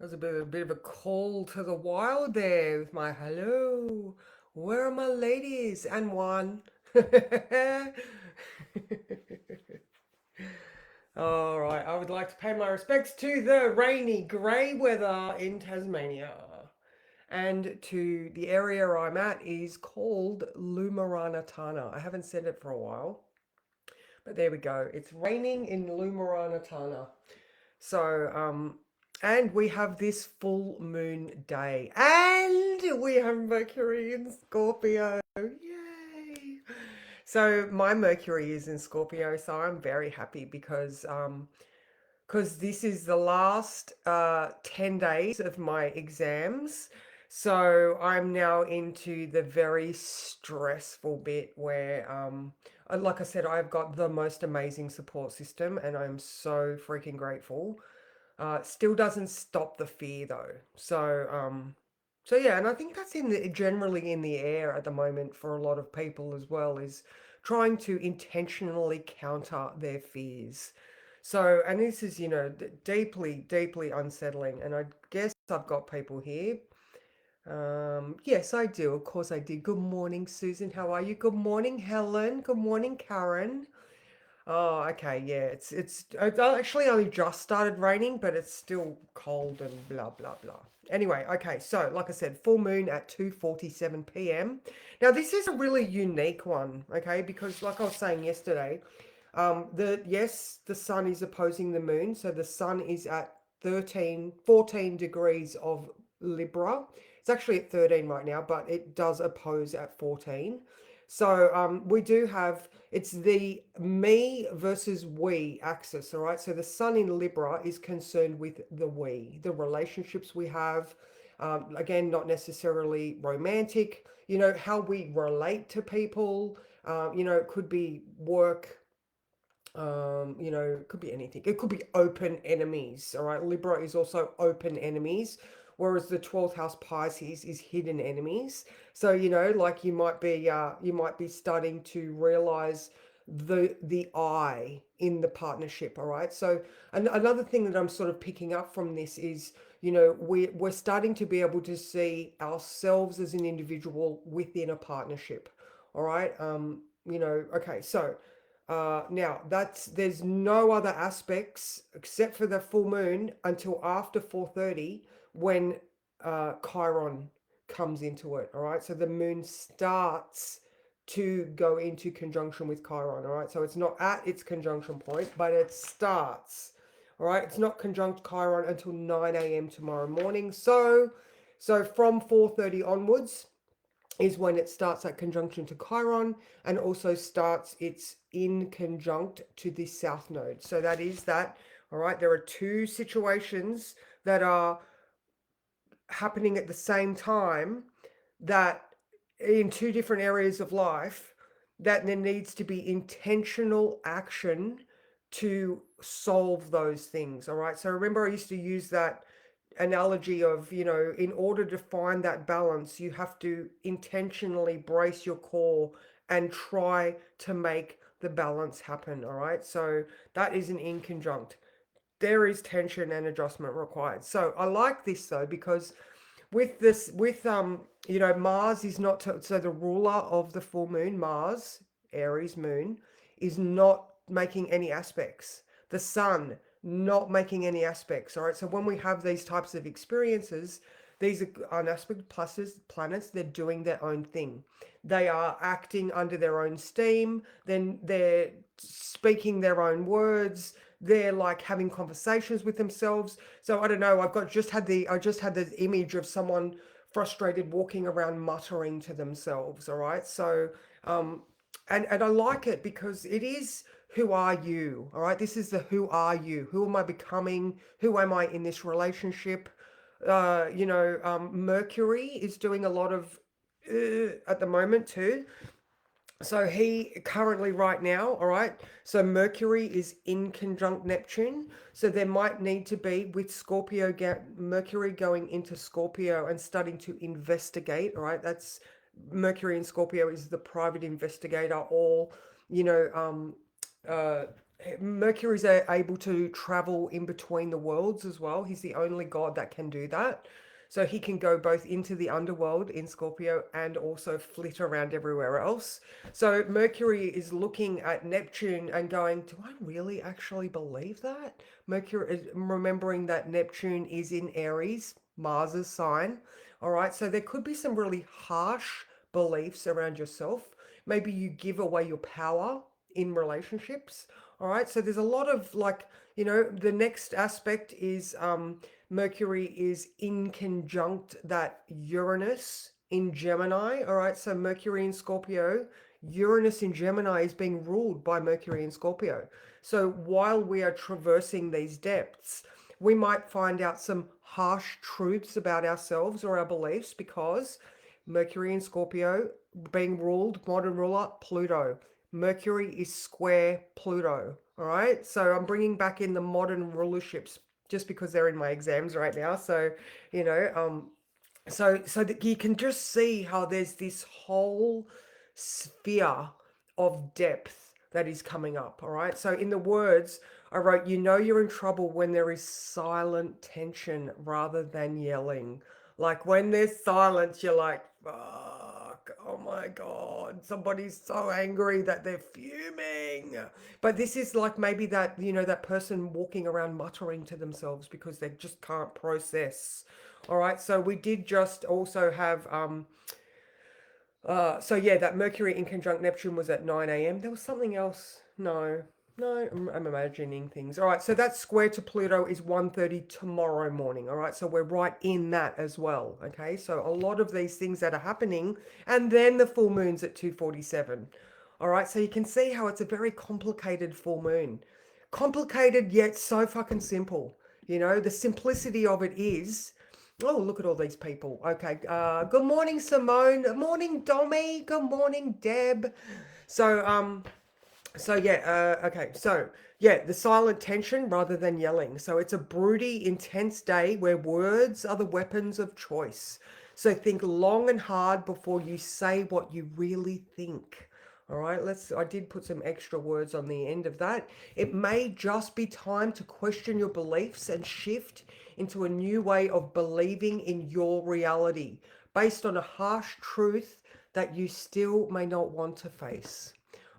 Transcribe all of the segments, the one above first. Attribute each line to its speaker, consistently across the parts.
Speaker 1: There's a bit of a call to the wild there with my hello. Where are my ladies? And one. All right, I would like to pay my respects to the rainy grey weather in Tasmania. And to the area I'm at is called Lumaranatana. I haven't said it for a while, but there we go. It's raining in Lumaranatana. So, and we have this full moon day, and we have Mercury in Scorpio. Yay! So my Mercury is in Scorpio, so I'm very happy because this is the last 10 days of my exams. So I'm now into the very stressful bit where, like I said, I've got the most amazing support system and I'm so freaking grateful. Still doesn't stop the fear though. So yeah, and I think that's generally in the air at the moment for a lot of people as well, is trying to intentionally counter their fears. So, and this is, deeply, deeply unsettling. And I guess I've got people here. Yes, I do. Of course I did. Good morning, Susan. How are you? Good morning, Helen. Good morning, Karen. Oh, okay, yeah. It's actually only just started raining, but it's still cold and blah blah blah. Anyway, okay, so like I said, full moon at 2:47 p.m. Now this is a really unique one, okay, because like I was saying yesterday, the sun is opposing the moon, so the sun is at 14 degrees of Libra. It's actually at 13 right now, but it does oppose at 14. So we do have, it's the me versus we axis, all right? So the sun in Libra is concerned with the we, the relationships we have. Again, not necessarily romantic, how we relate to people. It could be work, it could be anything. It could be open enemies. All right. Libra is also open enemies, whereas the 12th house Pisces is hidden enemies. So, like you might be starting to realize the I in the partnership. All right. So another thing that I'm sort of picking up from this is, we're starting to be able to see ourselves as an individual within a partnership. All right. Okay, so now there's no other aspects except for the full moon until after 4:30 when Chiron comes into it. All right, so the moon starts to go into conjunction with Chiron. All right, so it's not at its conjunction point, but it starts. All right, it's not conjunct Chiron until 9 a.m. tomorrow morning. So from 4:30 onwards is when it starts that conjunction to Chiron and also starts its in conjunct to the south node. So that is that. All right, there are two situations that are happening at the same time, that in two different areas of life, that there needs to be intentional action to solve those things. All right, so remember I used to use that analogy of, in order to find that balance, you have to intentionally brace your core and try to make the balance happen. All right, so that is an in conjunct. There is tension and adjustment required. So I like this though, because with this, Mars is not so the ruler of the full moon, Mars, Aries moon, is not making any aspects. The sun not making any aspects. All right. So when we have these types of experiences, these are unaspect pluses, planets, they're doing their own thing. They are acting under their own steam, then they're speaking their own words, they're like having conversations with themselves. So I don't know, I just had the image of someone frustrated walking around muttering to themselves. All right. So and I like it because it is, who are you? All right. This is the who are you? Who am I becoming? Who am I in this relationship? Mercury is doing a lot of at the moment too. So he currently right now, all right. So Mercury is in conjunct Neptune. So there might need to be with Scorpio, Mercury going into Scorpio and starting to investigate. All right. That's Mercury in Scorpio is the private investigator, or, you know, um, uh, Mercury's able to travel in between the worlds as well. He's the only god that can do that. So he can go both into the underworld in Scorpio and also flit around everywhere else. So Mercury is looking at Neptune and going, do I really actually believe that? Mercury is remembering that Neptune is in Aries, Mars's sign. All right. So there could be some really harsh beliefs around yourself. Maybe you give away your power in relationships. All right, so there's a lot of like, the next aspect is Mercury is in conjunct that Uranus in Gemini. All right, so Mercury in Scorpio, Uranus in Gemini is being ruled by Mercury in Scorpio. So while we are traversing these depths, we might find out some harsh truths about ourselves or our beliefs because Mercury in Scorpio being ruled, modern ruler, Pluto. Mercury is square Pluto. All right. So I'm bringing back in the modern rulerships just because they're in my exams right now. So, you know, so that you can just see how there's this whole sphere of depth that is coming up. All right. So in the words, I wrote, you're in trouble when there is silent tension rather than yelling. Like when there's silence, you're like, fuck, oh my God, somebody's so angry that they're fuming. But this is like maybe that, that person walking around muttering to themselves because they just can't process. All right, so we did just also have so yeah, that Mercury in conjunct Neptune was at 9 a.m. There was something else. No, no, I'm imagining things. All right, so that square to Pluto is 1:30 tomorrow morning. All right, so we're right in that as well. Okay, so a lot of these things that are happening, and then the full moon's at 2:47. All right, so you can see how it's a very complicated full moon. Complicated yet so fucking simple. The simplicity of it is, oh, look at all these people. Okay. Good morning, Simone. Good morning, Domi. Good morning, Deb. So, okay. So, yeah, the silent tension rather than yelling. So it's a broody, intense day where words are the weapons of choice. So think long and hard before you say what you really think. All right, I did put some extra words on the end of that. It may just be time to question your beliefs and shift into a new way of believing in your reality based on a harsh truth that you still may not want to face.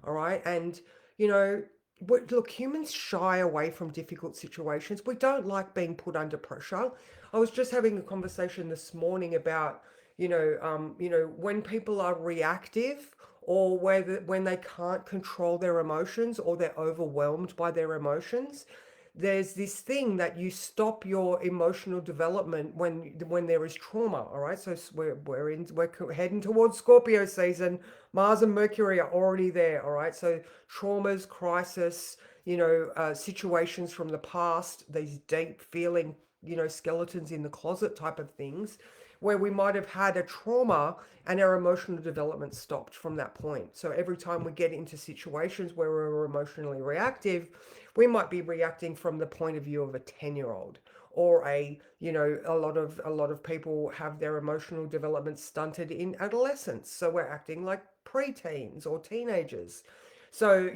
Speaker 1: All right. And, you know, look, humans shy away from difficult situations. We don't like being put under pressure. I was just having a conversation this morning about, when people are reactive or when they can't control their emotions or they're overwhelmed by their emotions, there's this thing that you stop your emotional development when there is trauma. All right, so we're heading towards Scorpio season. Mars and Mercury are already there. All right, so traumas, crisis, situations from the past, these deep feeling, skeletons in the closet type of things, where we might have had a trauma and our emotional development stopped from that point. So every time we get into situations where we're emotionally reactive, we might be reacting from the point of view of a 10-year-old, or a lot of people have their emotional development stunted in adolescence, so we're acting like preteens or teenagers. So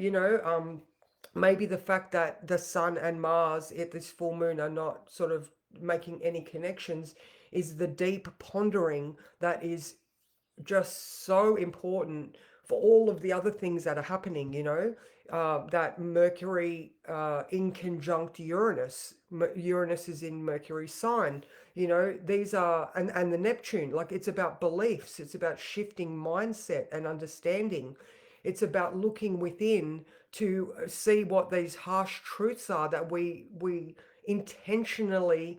Speaker 1: maybe the fact that the sun and Mars at this full moon are not sort of making any connections is the deep pondering that is just so important for all of the other things that are happening, that Mercury in conjunct Uranus. Uranus is in Mercury's sign. These are, and the Neptune, like it's about beliefs, it's about shifting mindset and understanding. It's about looking within to see what these harsh truths are that we intentionally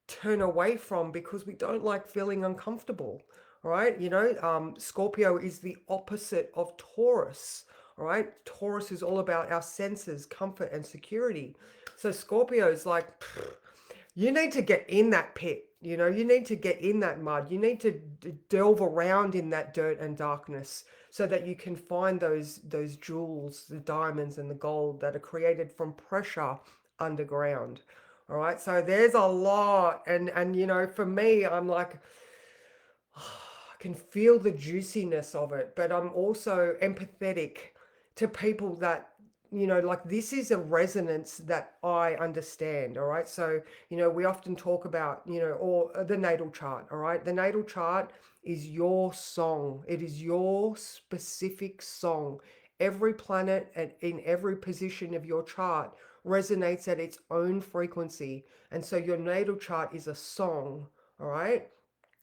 Speaker 1: turn away from because we don't like feeling uncomfortable. All right, Scorpio is the opposite of Taurus. All right, Taurus is all about our senses, comfort, and security. So Scorpio is like, you need to get in that pit. You need to get in that mud. You need to delve around in that dirt and darkness so that you can find those jewels, the diamonds and the gold that are created from pressure underground. All right, so there's a lot, and for me, I'm like, I can feel the juiciness of it, but I'm also empathetic to people that you know, like this is a resonance that I understand. All right. So, you know, we often talk about, you know, or the natal chart. All right. The natal chart is your song, it is your specific song. Every planet and in every position of your chart resonates at its own frequency. And so your natal chart is a song. All right.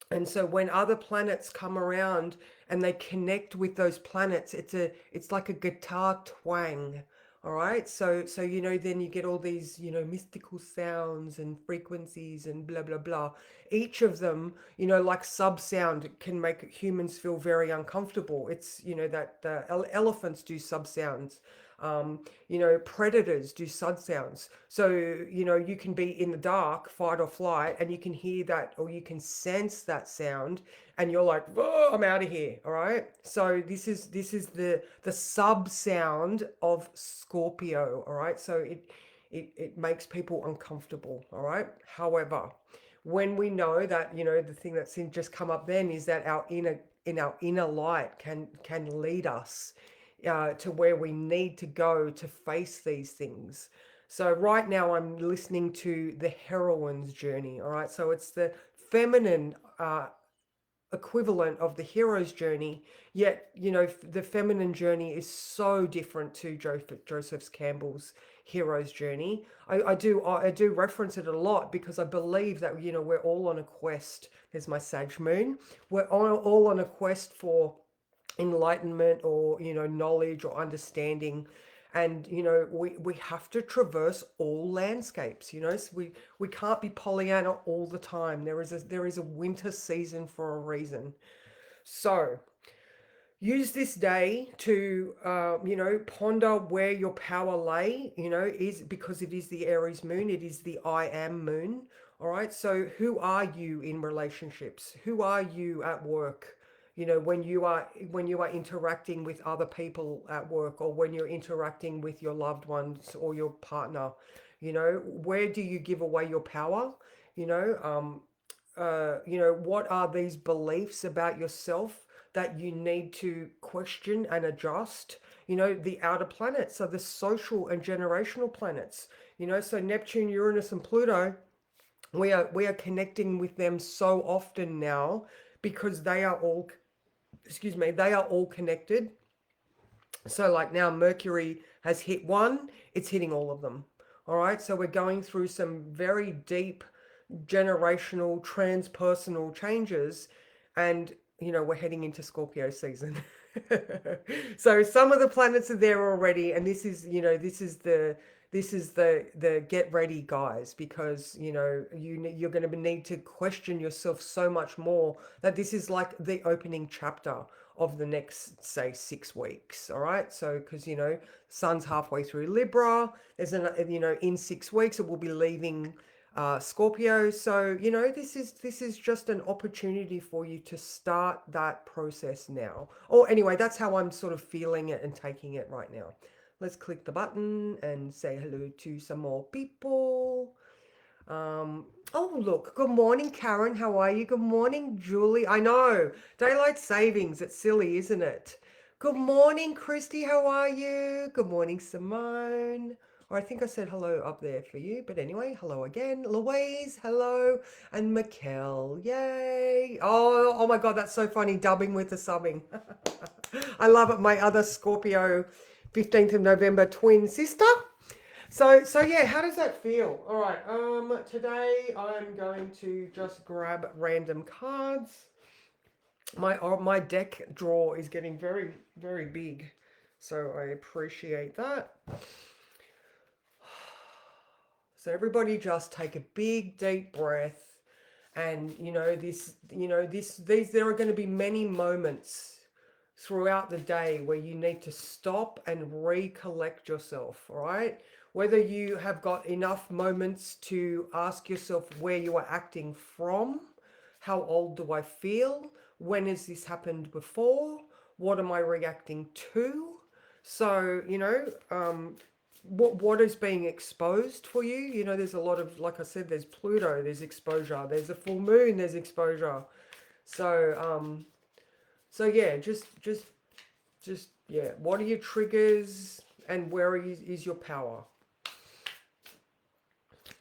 Speaker 1: And so when other planets come around and they connect with those planets, it's like a guitar twang. All right. So you know, then you get all these, you know, mystical sounds and frequencies and blah blah blah. Each of them, you know, like sub sound can make humans feel very uncomfortable. It's, you know, that elephants do sub sounds. You know, predators do sud sounds. So, you know, you can be in the dark, fight or flight, and you can hear that or you can sense that sound and you're like, oh, I'm out of here. All right. So this is the sub sound of Scorpio. All right. So it makes people uncomfortable. All right. However, when we know that, you know, the thing that's just come up then is that our inner light can lead us to where we need to go to face these things. So right now I'm listening to the heroine's journey. All right, so it's the feminine equivalent of the hero's journey, yet, you know, the feminine journey is so different to Joseph Campbell's hero's journey. I do reference it a lot because I believe that, you know, we're all on a quest. There's my Sag moon. We're all on a quest for enlightenment or, you know, knowledge or understanding. And, you know, we have to traverse all landscapes. You know, so we can't be Pollyanna all the time. There is a winter season for a reason. So use this day to, you know, ponder where your power lay, you know, is because it is the Aries moon, it is the I am moon. All right. So who are you in relationships? Who are you at work? You know, when you are interacting with other people at work, or when you're interacting with your loved ones or your partner, you know, where do you give away your power? You know, you know, what are these beliefs about yourself that you need to question and adjust? You know, the outer planets are the social and generational planets. You know, so Neptune, Uranus, and Pluto, we are connecting with them so often now because they are all, excuse me, they are all connected. So like now Mercury has hit one, it's hitting all of them. All right, so we're going through some very deep generational transpersonal changes, and you know, we're heading into Scorpio season. So some of the planets are there already, and this is, you know, this is the get ready, guys, because you know, you're going to need to question yourself so much more, that this is like the opening chapter of the next, say, 6 weeks. All right, so because, you know, sun's halfway through Libra, there's an, you know, in 6 weeks it will be leaving Scorpio. So, you know, this is just an opportunity for you to start that process now. Or anyway, that's how I'm sort of feeling it and taking it right now. Let's click the button and say hello to some more people. Oh, look, good morning, Karen. How are you? Good morning, Julie. I know, daylight savings. It's silly, isn't it? Good morning, Christy. How are you? Good morning, Simone. Or I think I said hello up there for you, but anyway, hello again. Louise, hello. And Mikkel, yay. Oh my God, that's so funny, dubbing with the subbing. I love it. My other Scorpio 15th of November twin sister. So yeah, how does that feel? All right, today I'm going to just grab random cards. My deck drawer is getting very, very big, so I appreciate that. So everybody just take a big deep breath, and you know, these there are going to be many moments throughout the day where you need to stop and recollect yourself. All right, whether you have got enough moments to ask yourself where you are acting from, how old do I feel, when has this happened before, what am I reacting to? So, you know, what is being exposed for you. You know, there's a lot of, like I said, there's Pluto, there's exposure, there's a full moon, there's exposure. So yeah, just yeah, what are your triggers? And where is your power?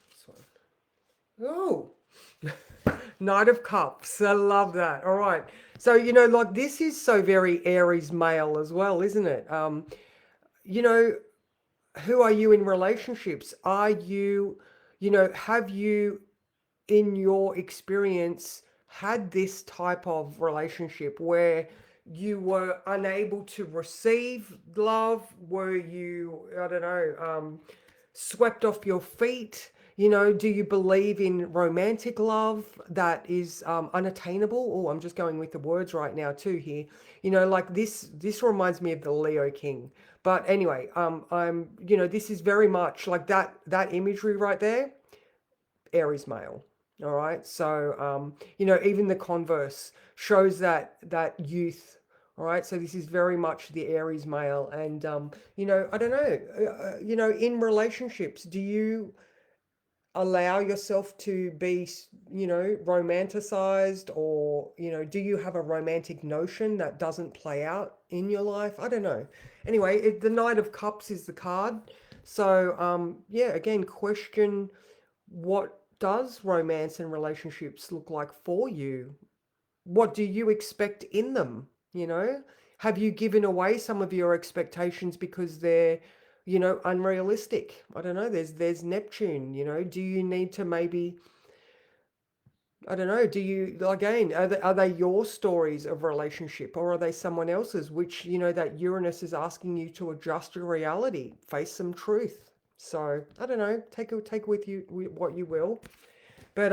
Speaker 1: This one. Oh, Knight of Cups. I love that. All right. So, like this is so very Aries male as well, isn't it? You know, who are you in relationships? Are you, have you in your experience had this type of relationship where you were unable to receive love? Were you, I don't know, swept off your feet? Do you believe in romantic love that is unattainable? Oh, I'm just going with the words right now too here. Like this reminds me of the Leo King. But anyway, this is very much like that imagery right there, Aries male. All right. So, even the converse shows that youth. All right. So this is very much the Aries male. And, I don't know, in relationships, do you allow yourself to be, romanticized, or, do you have a romantic notion that doesn't play out in your life? I don't know. Anyway, the Knight of Cups is the card. So, yeah, again, question, what does romance and relationships look like for you? What do you expect in them? Have you given away some of your expectations because they're, unrealistic? I don't know. There's Neptune. Do you need to maybe, I don't know, do you, again, are they your stories of relationship, or are they someone else's, which, that Uranus is asking you to adjust your reality, face some truth. So I don't know, take with you what you will. But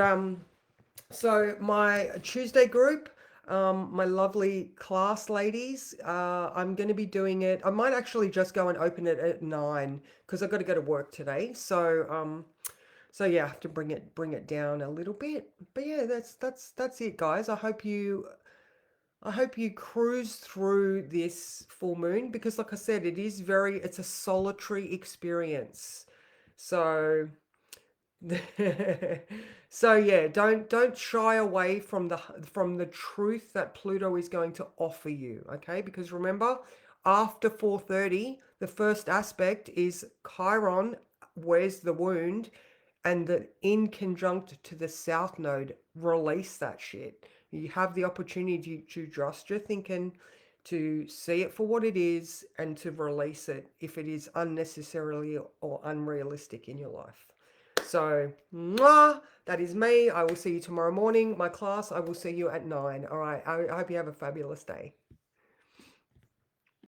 Speaker 1: so my Tuesday group, my lovely class ladies, I'm going to be doing it. I might actually just go and open it at 9 because I've got to go to work today. So yeah, I have to bring it down a little bit. But yeah, that's it, guys. I hope you cruise through this full moon, because like I said, it's a solitary experience. So so yeah, don't shy away from the truth that Pluto is going to offer you, okay? Because remember, after 4:30, the first aspect is Chiron, where's the wound, and the in conjunct to the south node, release that shit. You have the opportunity to trust your thinking, to see it for what it is, and to release it if it is unnecessarily or unrealistic in your life. So, mwah, that is me. I will see you tomorrow morning. My class, I will see you at 9. All right. I hope you have a fabulous day.